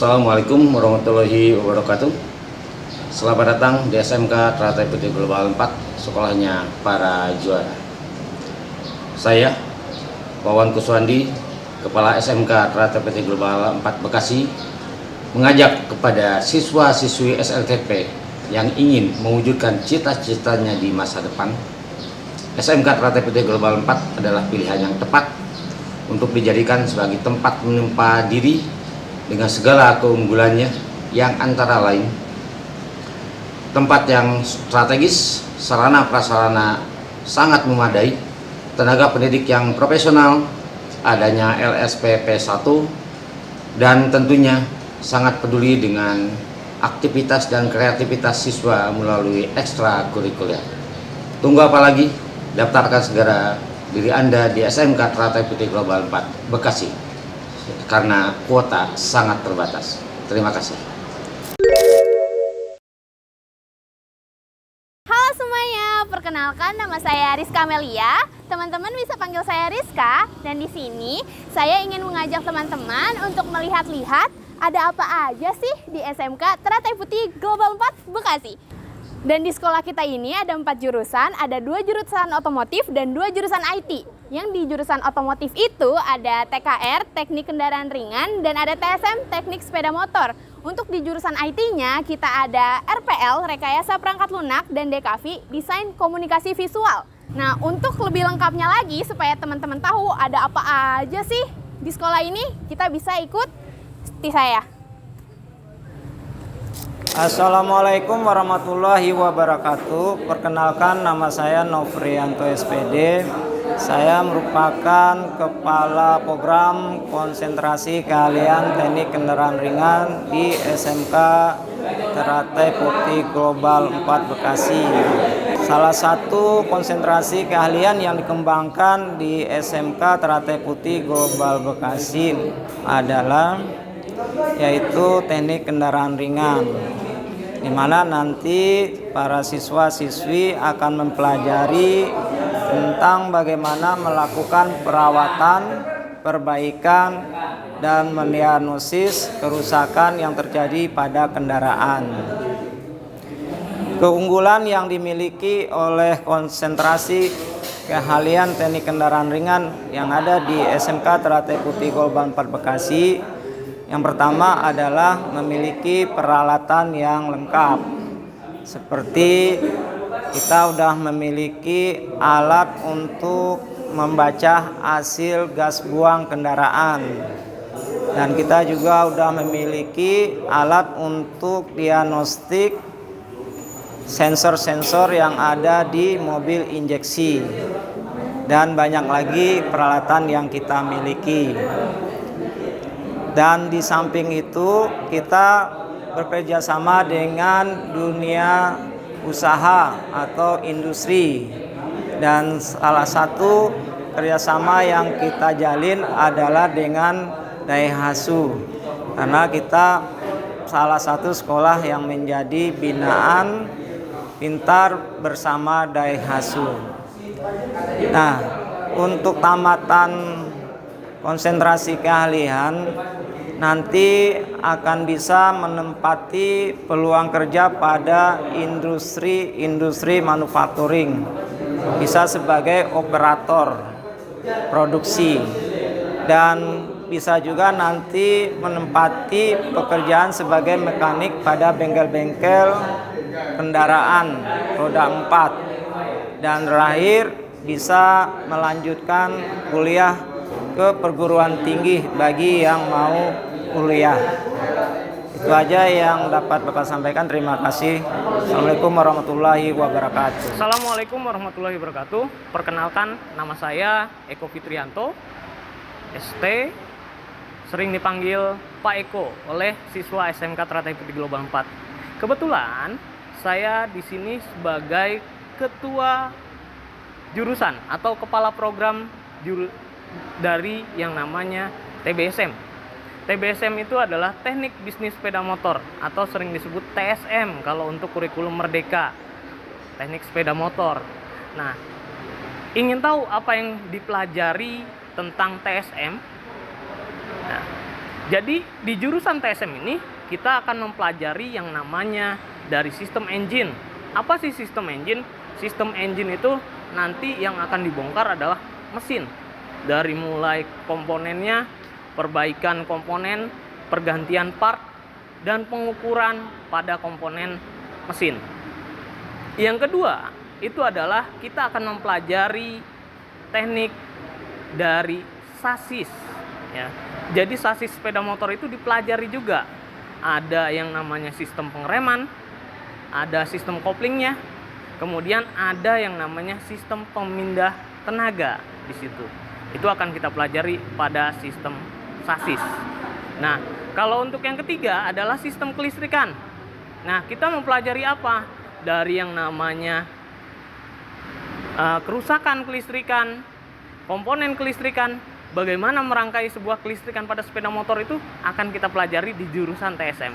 Assalamualaikum warahmatullahi wabarakatuh. Selamat datang di SMK Teratai Putih Global 4, sekolahnya para juara. Saya, Wawan Kuswandi, Kepala SMK Teratai Putih Global 4 Bekasi, mengajak kepada siswa-siswi SLTP yang ingin mewujudkan cita-citanya di masa depan. SMK Teratai Putih Global 4 adalah pilihan yang tepat untuk dijadikan sebagai tempat menempa diri dengan segala keunggulannya, yang antara lain tempat yang strategis, sarana prasarana sangat memadai, tenaga pendidik yang profesional, adanya LSPP 1, dan tentunya sangat peduli dengan aktivitas dan kreativitas siswa melalui ekstrakurikuler. Tunggu apa lagi? Daftarkan segera diri Anda di SMK Teratai Putih Global 4 Bekasi, karena kuota sangat terbatas. Terima kasih. Halo semuanya, perkenalkan nama saya Rizka Melia. Teman-teman bisa panggil saya Rizka, dan di sini saya ingin mengajak teman-teman untuk melihat-lihat ada apa aja sih di SMK Teratai Putih Global 4 Bekasi. Dan di sekolah kita ini ada 4 jurusan, ada 2 jurusan otomotif dan 2 jurusan IT. Yang di jurusan otomotif itu ada TKR, Teknik Kendaraan Ringan, dan ada TSM, Teknik Sepeda Motor. Untuk di jurusan IT-nya kita ada RPL, Rekayasa Perangkat Lunak, dan DKV, Desain Komunikasi Visual. Nah, untuk lebih lengkapnya lagi supaya teman-teman tahu ada apa aja sih di sekolah ini, kita bisa ikut seperti saya. Assalamualaikum warahmatullahi wabarakatuh. Perkenalkan, nama saya Novrianto SPD. Saya merupakan Kepala Program Konsentrasi Keahlian Teknik Kendaraan Ringan di SMK Teratai Putih Global 4 Bekasi. Salah satu konsentrasi keahlian yang dikembangkan di SMK Teratai Putih Global Bekasi adalah yaitu teknik kendaraan ringan, di mana nanti para siswa-siswi akan mempelajari tentang bagaimana melakukan perawatan, perbaikan, dan mendiagnosis kerusakan yang terjadi pada kendaraan. Keunggulan yang dimiliki oleh konsentrasi keahlian teknik kendaraan ringan yang ada di SMK Teratai Putih Global 4 Bekasi, yang pertama adalah memiliki peralatan yang lengkap, seperti kita sudah memiliki alat untuk membaca hasil gas buang kendaraan, dan kita juga sudah memiliki alat untuk diagnostik sensor-sensor yang ada di mobil injeksi, dan banyak lagi peralatan yang kita miliki. Dan di samping itu kita bekerja sama dengan dunia usaha atau industri, dan salah satu kerjasama yang kita jalin adalah dengan Daihatsu, karena kita salah satu sekolah yang menjadi binaan pintar bersama Daihatsu. Nah, untuk tamatan konsentrasi keahlian nanti akan bisa menempati peluang kerja pada industri manufacturing, bisa sebagai operator produksi, dan bisa juga nanti menempati pekerjaan sebagai mekanik pada bengkel-bengkel kendaraan roda 4, dan terakhir bisa melanjutkan kuliah ke perguruan tinggi bagi yang mau kuliah. Itu aja yang dapat Bapak sampaikan. Terima kasih. Assalamualaikum warahmatullahi wabarakatuh. Assalamualaikum warahmatullahi wabarakatuh. Perkenalkan, nama saya Eko Fitrianto, ST, sering dipanggil Pak Eko oleh siswa SMK Teratai Putih Global 4. Kebetulan saya di sini sebagai ketua jurusan atau kepala program dari yang namanya TBSM. TBSM itu adalah Teknik Bisnis Sepeda Motor atau sering disebut TSM kalau untuk kurikulum Merdeka, Teknik Sepeda Motor. Nah, ingin tahu apa yang dipelajari tentang TSM? Nah, Jadi di jurusan TSM ini kita akan mempelajari yang namanya dari sistem engine. Apa sih sistem engine? Sistem engine itu nanti yang akan dibongkar adalah mesin. Dari mulai komponennya, perbaikan komponen, pergantian part, dan pengukuran pada komponen mesin. Yang kedua, itu adalah kita akan mempelajari teknik dari sasis. Ya. Jadi sasis sepeda motor itu dipelajari juga. Ada yang namanya sistem pengereman, ada sistem koplingnya, kemudian ada yang namanya sistem pemindah tenaga di situ. Itu akan kita pelajari pada sistem sasis. Nah, kalau untuk yang ketiga adalah sistem kelistrikan. Nah, kita mempelajari apa? Dari yang namanya kerusakan kelistrikan, komponen kelistrikan, bagaimana merangkai sebuah kelistrikan pada sepeda motor itu akan kita pelajari di jurusan TSM.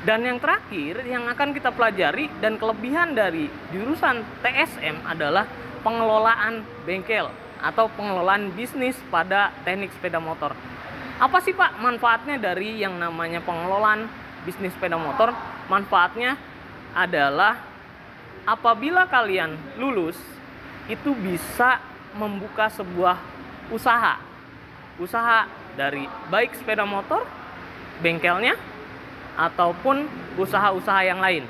Dan yang terakhir yang akan kita pelajari dan kelebihan dari jurusan TSM adalah pengelolaan bengkel atau pengelolaan bisnis pada teknik sepeda motor. Apa sih Pak manfaatnya dari yang namanya pengelolaan bisnis sepeda motor? Manfaatnya adalah apabila kalian lulus itu bisa membuka sebuah usaha. Usaha dari baik sepeda motor, bengkelnya, ataupun usaha-usaha yang lain.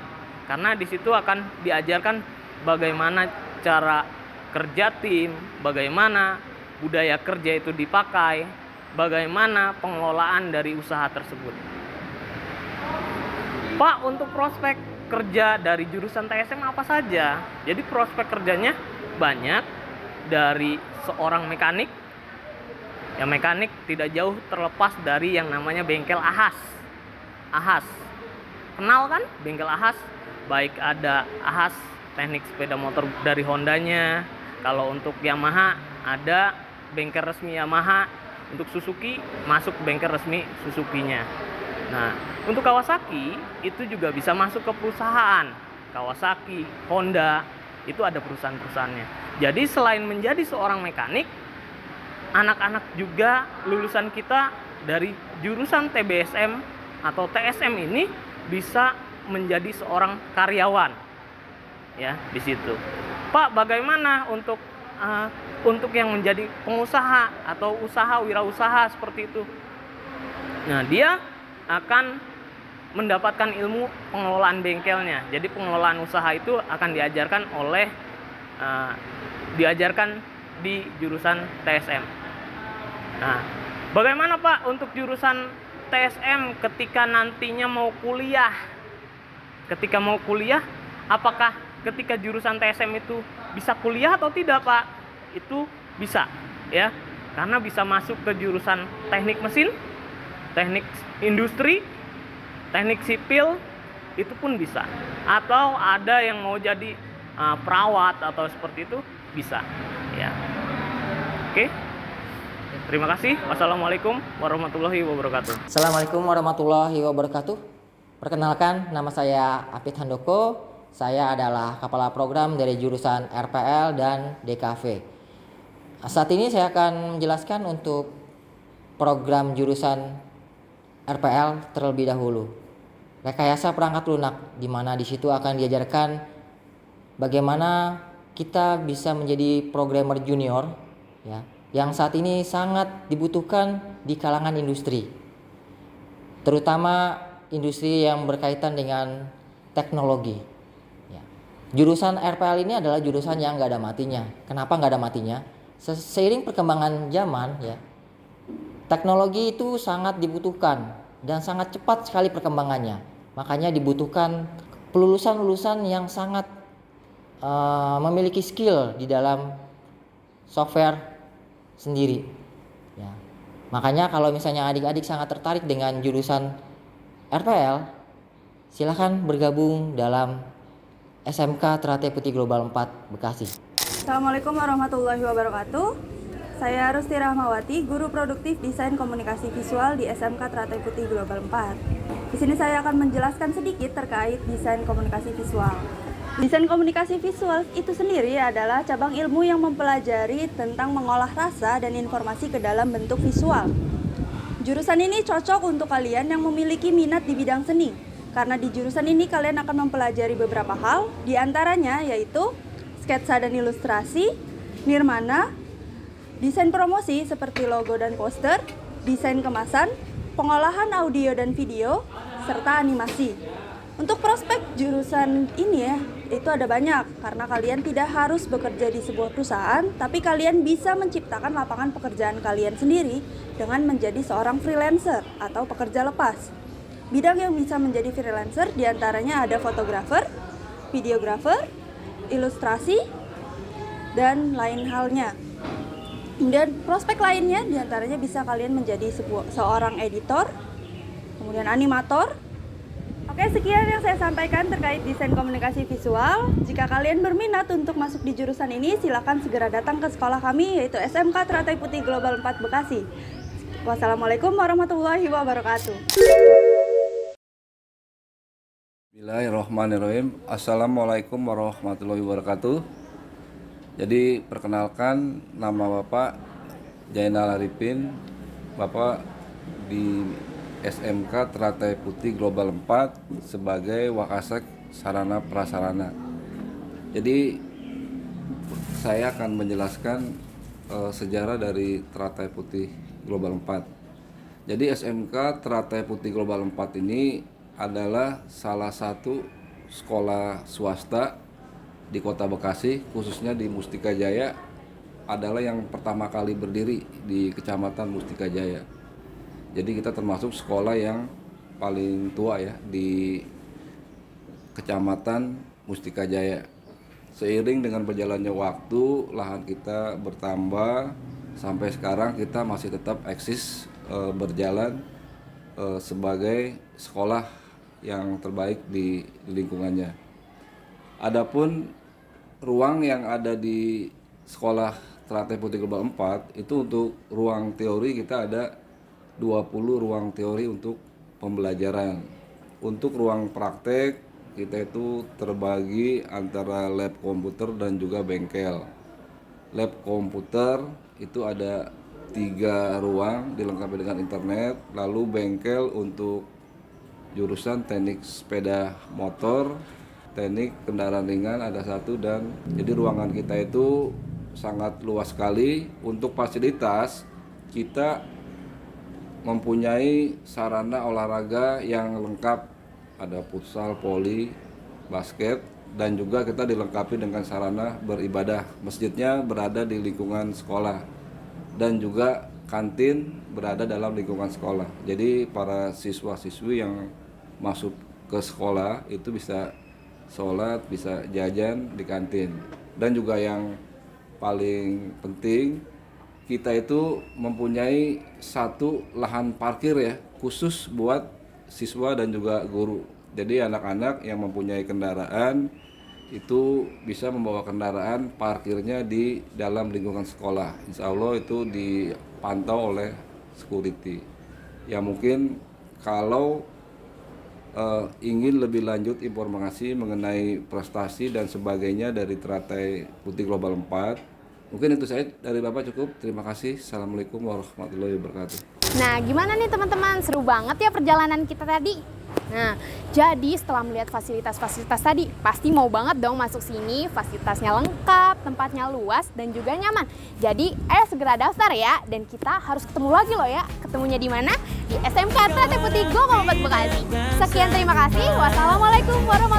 Karena di situ akan diajarkan bagaimana cara kerja tim, bagaimana budaya kerja itu dipakai, bagaimana pengelolaan dari usaha tersebut. Pak, untuk prospek kerja dari jurusan TSM apa saja? Jadi prospek kerjanya banyak, dari seorang mekanik. Ya, mekanik tidak jauh terlepas dari yang namanya bengkel Ahas. Ahas, kenal kan bengkel Ahas? Baik ada Ahas teknik sepeda motor dari Hondanya. Kalau untuk Yamaha ada bengkel resmi Yamaha. Untuk Suzuki masuk bengkel resmi Suzuki-nya. Nah, untuk Kawasaki itu juga bisa masuk ke perusahaan. Kawasaki, Honda, itu ada perusahaan-perusahaannya. Jadi selain menjadi seorang mekanik, anak-anak juga lulusan kita dari jurusan TBSM atau TSM ini bisa menjadi seorang karyawan, ya di situ. Pak, bagaimana untuk yang menjadi pengusaha atau usaha wirausaha seperti itu? Nah, dia akan mendapatkan ilmu pengelolaan bengkelnya. Jadi pengelolaan usaha itu akan diajarkan di jurusan TSM. Nah, bagaimana Pak untuk jurusan TSM ketika nantinya mau kuliah? Ketika mau kuliah, apakah ketika jurusan TSM itu bisa kuliah atau tidak Pak? Itu bisa, ya. Karena bisa masuk ke jurusan teknik mesin, teknik industri, teknik sipil, itu pun bisa. Atau ada yang mau jadi perawat atau seperti itu, bisa, ya. Oke. Terima kasih. Wassalamualaikum warahmatullahi wabarakatuh. Assalamualaikum warahmatullahi wabarakatuh. Perkenalkan, nama saya Apit Handoko. Saya adalah kepala program dari jurusan RPL dan DKV. Saat ini saya akan menjelaskan untuk program jurusan RPL terlebih dahulu. Rekayasa perangkat lunak, di mana di situ akan diajarkan bagaimana kita bisa menjadi programmer junior, ya, yang saat ini sangat dibutuhkan di kalangan industri, terutama industri yang berkaitan dengan teknologi. Ya. Jurusan RPL ini adalah jurusan yang nggak ada matinya. Kenapa nggak ada matinya? Seiring perkembangan zaman, ya, teknologi itu sangat dibutuhkan dan sangat cepat sekali perkembangannya. Makanya dibutuhkan lulusan-lulusan yang sangat memiliki skill di dalam software sendiri, ya. Makanya kalau misalnya adik-adik sangat tertarik dengan jurusan RPL, silahkan bergabung dalam SMK Teratai Putih Global 4 Bekasi. Assalamualaikum warahmatullahi wabarakatuh. Saya Rusti Rahmawati, guru produktif desain komunikasi visual di SMK Teratai Putih Global 4. Di sini saya akan menjelaskan sedikit terkait desain komunikasi visual. Desain komunikasi visual itu sendiri adalah cabang ilmu yang mempelajari tentang mengolah rasa dan informasi ke dalam bentuk visual. Jurusan ini cocok untuk kalian yang memiliki minat di bidang seni, karena di jurusan ini kalian akan mempelajari beberapa hal, di antaranya yaitu sketsa dan ilustrasi, nirmana, desain promosi seperti logo dan poster, desain kemasan, pengolahan audio dan video, serta animasi. Untuk prospek jurusan ini ya, itu ada banyak karena kalian tidak harus bekerja di sebuah perusahaan, tapi kalian bisa menciptakan lapangan pekerjaan kalian sendiri dengan menjadi seorang freelancer atau pekerja lepas. Bidang yang bisa menjadi freelancer diantaranya ada fotografer, videografer, ilustrasi, dan lain halnya. Kemudian prospek lainnya diantaranya bisa kalian menjadi seorang editor, kemudian animator. Oke, sekian yang saya sampaikan terkait desain komunikasi visual. Jika kalian berminat untuk masuk di jurusan ini, silakan segera datang ke sekolah kami, yaitu SMK Teratai Putih Global 4 Bekasi. Wassalamualaikum warahmatullahi wabarakatuh. Bismillahirrahmanirrahim. Assalamualaikum warahmatullahi wabarakatuh. Jadi perkenalkan, nama Bapak Jainal Arifin, Bapak di SMK Teratai Putih Global 4 sebagai Wakasek Sarana Prasarana. Jadi saya akan menjelaskan sejarah dari Teratai Putih Global 4. Jadi SMK Teratai Putih Global 4 ini adalah salah satu sekolah swasta di Kota Bekasi, khususnya di Mustika Jaya, adalah yang pertama kali berdiri di Kecamatan Mustika Jaya. Jadi kita termasuk sekolah yang paling tua ya di Kecamatan Mustika Jaya. Seiring dengan berjalannya waktu, lahan kita bertambah, sampai sekarang kita masih tetap eksis berjalan sebagai sekolah yang terbaik di lingkungannya. Adapun ruang yang ada di sekolah Teratai Putih Global 4 itu untuk ruang teori kita ada 20 ruang teori untuk pembelajaran. Untuk ruang praktek kita itu terbagi antara lab komputer dan juga bengkel. Lab komputer itu ada 3 ruang dilengkapi dengan internet, lalu bengkel untuk jurusan teknik sepeda motor, teknik kendaraan ringan ada 1, dan jadi ruangan kita itu sangat luas sekali. Untuk fasilitas kita mempunyai sarana olahraga yang lengkap, ada futsal, voli, basket, dan juga kita dilengkapi dengan sarana beribadah. Masjidnya berada di lingkungan sekolah dan juga kantin berada dalam lingkungan sekolah. Jadi para siswa-siswi yang masuk ke sekolah itu bisa sholat, bisa jajan di kantin. Dan juga yang paling penting, kita itu mempunyai 1 lahan parkir ya, khusus buat siswa dan juga guru. Jadi anak-anak yang mempunyai kendaraan itu bisa membawa kendaraan parkirnya di dalam lingkungan sekolah. Insya Allah itu dipantau oleh security. Ya mungkin kalau ingin lebih lanjut informasi mengenai prestasi dan sebagainya dari Teratai Putih Global 4, mungkin itu saya dari Bapak cukup. Terima kasih. Assalamualaikum warahmatullahi wabarakatuh. Nah, gimana nih teman-teman? Seru banget ya perjalanan kita tadi. Nah, jadi setelah melihat fasilitas-fasilitas tadi, pasti mau banget dong masuk sini. Fasilitasnya lengkap, tempatnya luas, dan juga nyaman. Jadi, ayo segera daftar ya. Dan kita harus ketemu lagi loh ya. Ketemunya di mana? Di SMK Teratai Putih Global 4 Bekasi. Sekian, terima kasih. Wassalamualaikum warahmatullahi wabarakatuh.